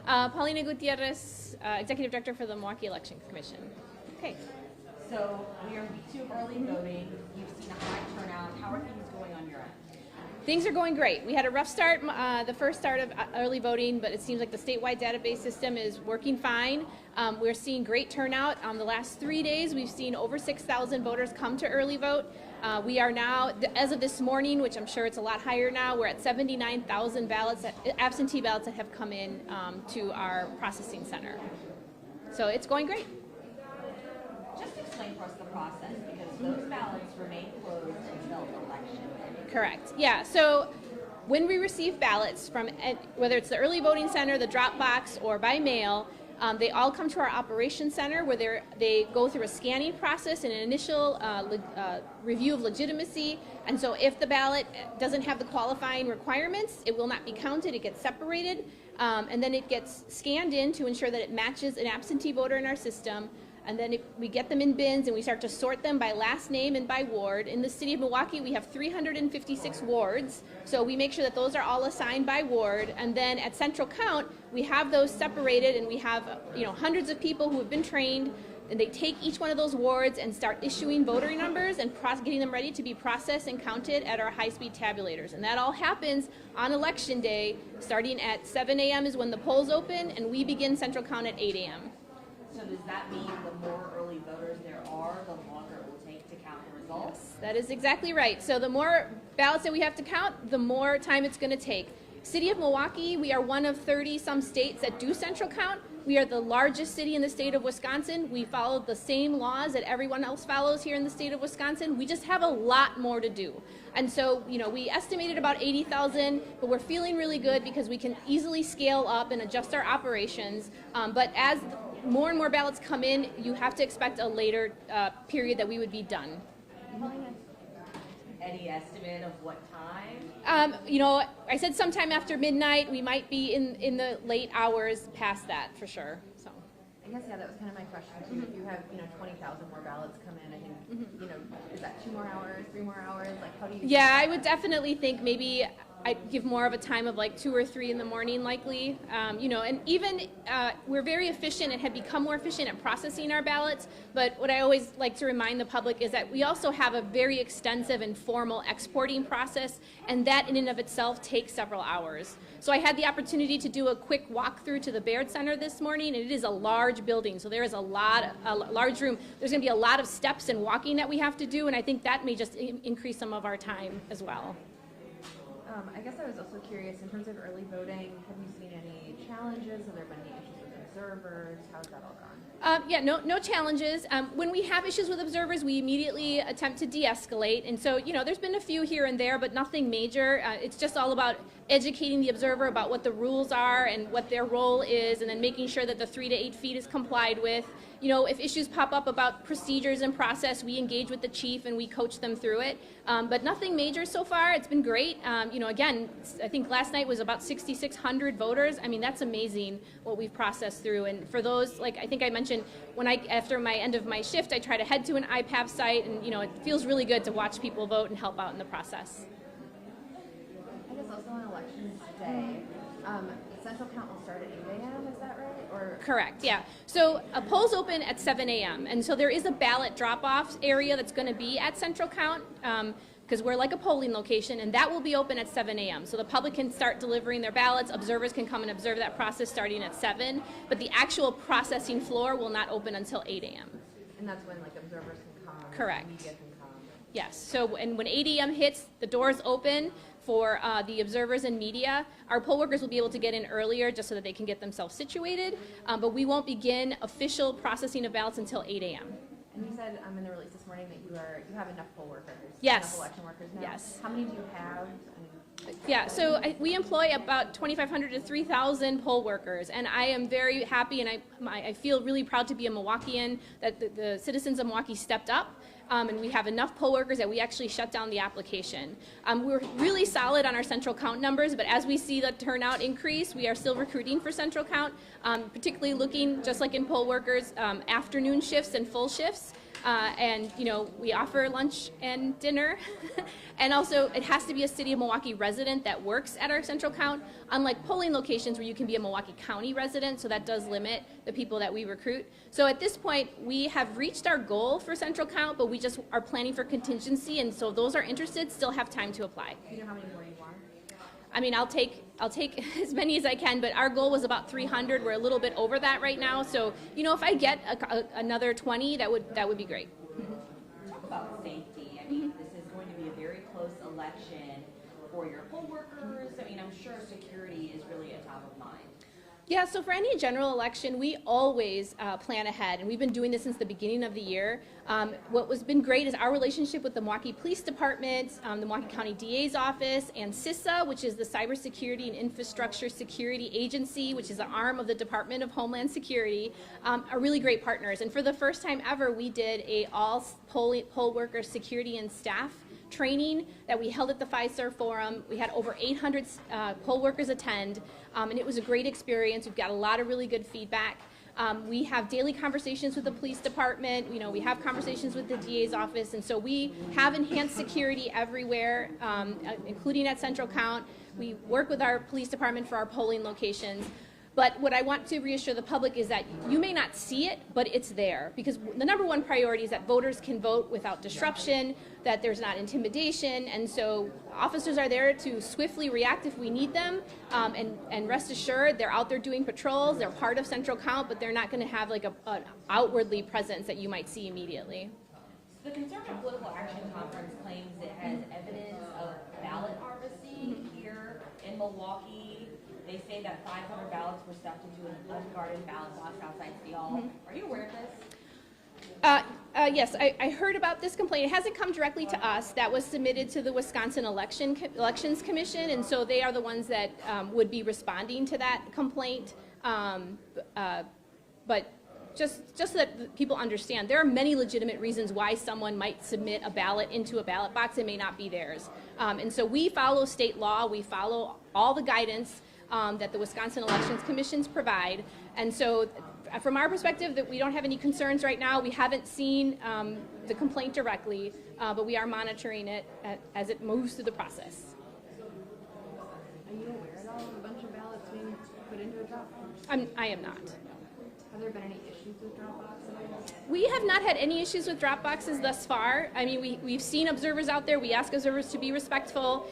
Paulina Gutiérrez, Executive Director for the Milwaukee Election Commission. Okay. So we are in week 2 of early voting. You've seen a high turnout. How are things going on your end? Things are going great. We had a rough start, the first start of early voting, but it seems like the statewide database system is working fine. We're seeing great turnout. The last 3 days, we've seen over 6,000 voters come to early vote. We are now, as of this morning, which I'm sure it's a lot higher now, we're at 79,000 ballots, absentee ballots that have come in to our processing center. So it's going great. Just explain for us the process, because those ballots remain closed until election. Correct. Yeah. So when we receive ballots from, whether it's the early voting center, the Dropbox, or by mail, they all come to our operations center where they go through a scanning process and an initial review of legitimacy. And so if the ballot doesn't have the qualifying requirements, it will not be counted. It gets separated, and then it gets scanned in to ensure that it matches an absentee voter in our system. And then we get them in bins and we start to sort them by last name and by ward. In the city of Milwaukee, we have 356 wards. So we make sure that those are all assigned by ward. And then at central count, we have those separated, and we have hundreds of people who have been trained, and they take each one of those wards and start issuing voter numbers and getting them ready to be processed and counted at our high-speed tabulators. And that all happens on election day, starting at 7 a.m. is when the polls open, and we begin central count at 8 a.m. So does that mean the more early voters there are, the longer it will take to count the results? Yes, that is exactly right. So the more ballots that we have to count, the more time it's going to take. City of Milwaukee, we are one of 30-some states that do central count. We are the largest city in the state of Wisconsin. We follow the same laws that everyone else follows here in the state of Wisconsin. We just have a lot more to do. And so, we estimated about 80,000, but we're feeling really good because we can easily scale up and adjust our operations. But as more and more ballots come in, you have to expect a later period that we would be done. Any estimate of what time? I said sometime after midnight. We might be in the late hours past that for sure. So. I guess, that was kind of my question too. If you have, 20,000 more ballots come in, I think, is that 2 more hours, 3 more hours? Like, how do you? Yeah, I would definitely think maybe I'd give more of a time of like 2 or 3 in the morning, likely. And even we're very efficient and have become more efficient at processing our ballots. But what I always like to remind the public is that we also have a very extensive and formal exporting process, and that in and of itself takes several hours. So I had the opportunity to do a quick walkthrough to the Baird Center this morning, and it is a large building, so there is a large room. There's going to be a lot of steps and walking that we have to do, and I think that may just increase some of our time as well. I guess I was also curious, in terms of early voting, have you seen any challenges? Have there been any issues with observers? How's that all gone? No challenges. When we have issues with observers, we immediately attempt to de-escalate. And so, there's been a few here and there, but nothing major. It's just all about educating the observer about what the rules are and what their role is, and then making sure that the 3 to 8 feet is complied with. If issues pop up about procedures and process, we engage with the chief and we coach them through it. But nothing major so far. It's been great. Again, I think last night was about 6,600 voters. I mean, that's amazing what we've processed through. And for those, like I think I mentioned, after my end of my shift, I try to head to an IPAV site, and it feels really good to watch people vote and help out in the process. I guess also on election day, central count will start at 8 a.m., is that right? Or correct, yeah. So polls open at 7 a.m. and so there is a ballot drop-off area that's going to be at central count because we're like a polling location, and that will be open at 7 a.m. So the public can start delivering their ballots. Observers can come and observe that process starting at 7, but the actual processing floor will not open until 8 a.m. And that's when observers can come. Correct. Media can come. Yes. So when 8 a.m. hits, the doors open for the observers and media. Our poll workers will be able to get in earlier just so that they can get themselves situated, but we won't begin official processing of ballots until 8 a.m. And you said in the release this morning that you have enough poll workers. Yes. Enough election workers now. Yes. How many do you have? Yeah, so we employ about 2,500 to 3,000 poll workers, and I am very happy, and I feel really proud to be a Milwaukeean that the citizens of Milwaukee stepped up. And we have enough poll workers that we actually shut down the application. We're really solid on our central count numbers, but as we see the turnout increase, we are still recruiting for central count, particularly looking, just like in poll workers, afternoon shifts and full shifts. And we offer lunch and dinner. And also, it has to be a City of Milwaukee resident that works at our central count, unlike polling locations where you can be a Milwaukee County resident, so that does limit the people that we recruit. So at this point, we have reached our goal for central count, but we just are planning for contingency, and so those are interested still have time to apply. Do you know how many more you want? I mean, I'll take as many as I can, but our goal was about 300. We're a little bit over that right now, so if I get another 20, that would be great. Talk about safety. I mean, this is going to be a very close election for your poll workers. I mean, I'm sure security is really a top of mind. Yeah, so for any general election, we always plan ahead, and we've been doing this since the beginning of the year. What has been great is our relationship with the Milwaukee Police Department, the Milwaukee County DA's office, and CISA, which is the Cybersecurity and Infrastructure Security Agency, which is an arm of the Department of Homeland Security, are really great partners. And for the first time ever, we did a all poll worker security and staff training that we held at the Pfizer Forum. We had over 800 poll workers attend, and it was a great experience. We've got a lot of really good feedback. We have daily conversations with the police department. We have conversations with the DA's office, and so we have enhanced security everywhere, including at Central Count. We work with our police department for our polling locations. But what I want to reassure the public is that you may not see it, but it's there. Because the number one priority is that voters can vote without disruption, that there's not intimidation, and so officers are there to swiftly react if we need them, and rest assured they're out there doing patrols, they're part of Central Count, but they're not going to have like an outwardly presence that you might see immediately. The Conservative Political Action Conference claims it has evidence of ballot harvesting here in Milwaukee. They say that 500 ballots were stuffed into an unguarded ballot box outside City Hall. Are you aware of this? Yes, I heard about this complaint. It hasn't come directly to us. That was submitted to the Wisconsin Elections Commission, and so they are the ones that would be responding to that complaint. But just so that people understand, there are many legitimate reasons why someone might submit a ballot into a ballot box. It may not be theirs. And so we follow state law. We follow all the guidance that the Wisconsin Elections Commissions provide. And so from our perspective, that we don't have any concerns right now. We haven't seen the complaint directly, but we are monitoring it as it moves through the process. Are you aware at all of a bunch of ballots being put into a drop box? I am not. Have there been any issues with drop boxes? We have not had any issues with drop boxes thus far. I mean, we've seen observers out there. We ask observers to be respectful.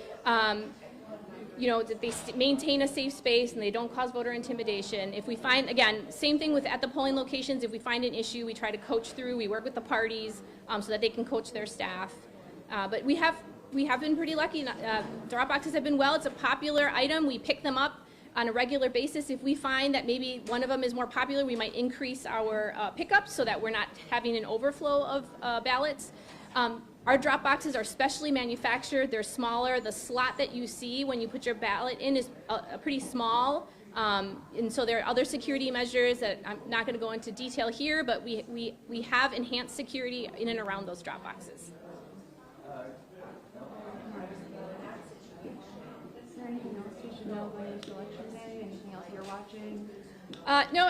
That they maintain a safe space and they don't cause voter intimidation. If we find, again, same thing with at the polling locations, if we find an issue, we try to coach through. We work with the parties so that they can coach their staff. But we have been pretty lucky. Drop boxes have been well. It's a popular item. We pick them up on a regular basis. If we find that maybe one of them is more popular, we might increase our pickups so that we're not having an overflow of ballots. Our drop boxes are specially manufactured. They're smaller. The slot that you see when you put your ballot in is pretty small. And so there are other security measures that I'm not going to go into detail here, but we have enhanced security in and around those drop boxes. Is there anything else you should know going into Election Day? Anything else you're watching? No,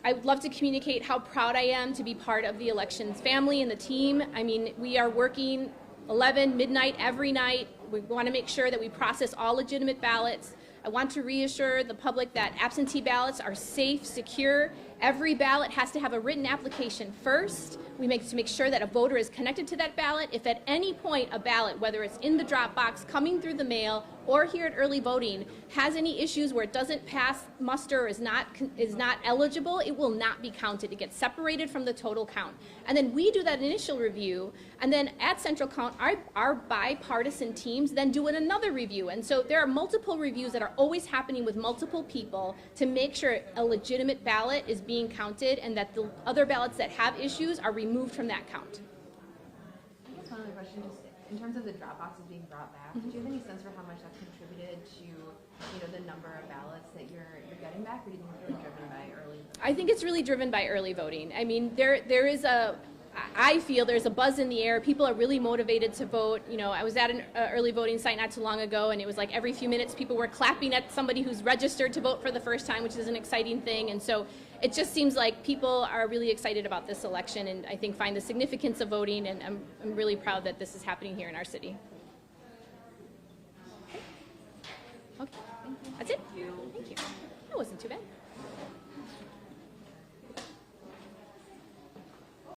I would love to communicate how proud I am to be part of the elections family and the team. I mean, we are working 11 midnight every night. We want to make sure that we process all legitimate ballots. I want to reassure the public that absentee ballots are safe, secure. Every ballot has to have a written application first. We make sure that a voter is connected to that ballot. If at any point a ballot, whether it's in the drop box, coming through the mail, or here at early voting, has any issues where it doesn't pass muster or is not eligible, it will not be counted. It gets separated from the total count. And then we do that initial review, and then at Central Count, our bipartisan teams then do another review. And so there are multiple reviews that are always happening with multiple people to make sure a legitimate ballot is being counted and that the other ballots that have issues are removed from that count. I guess one other question, just in terms of the drop boxes being brought back, do you have any sense for how much that's contributed to the number of ballots that you're getting back, or do you think it's really driven by early voting? I think it's really driven by early voting. I mean, there is a I feel there's a buzz in the air. People are really motivated to vote. You know, I was at an early voting site not too long ago, and it was like every few minutes people were clapping at somebody who's registered to vote for the first time, which is an exciting thing. And so it just seems like people are really excited about this election, and I think find the significance of voting, and I'm really proud that this is happening here in our city. Okay. That's it? Thank you. That wasn't too bad.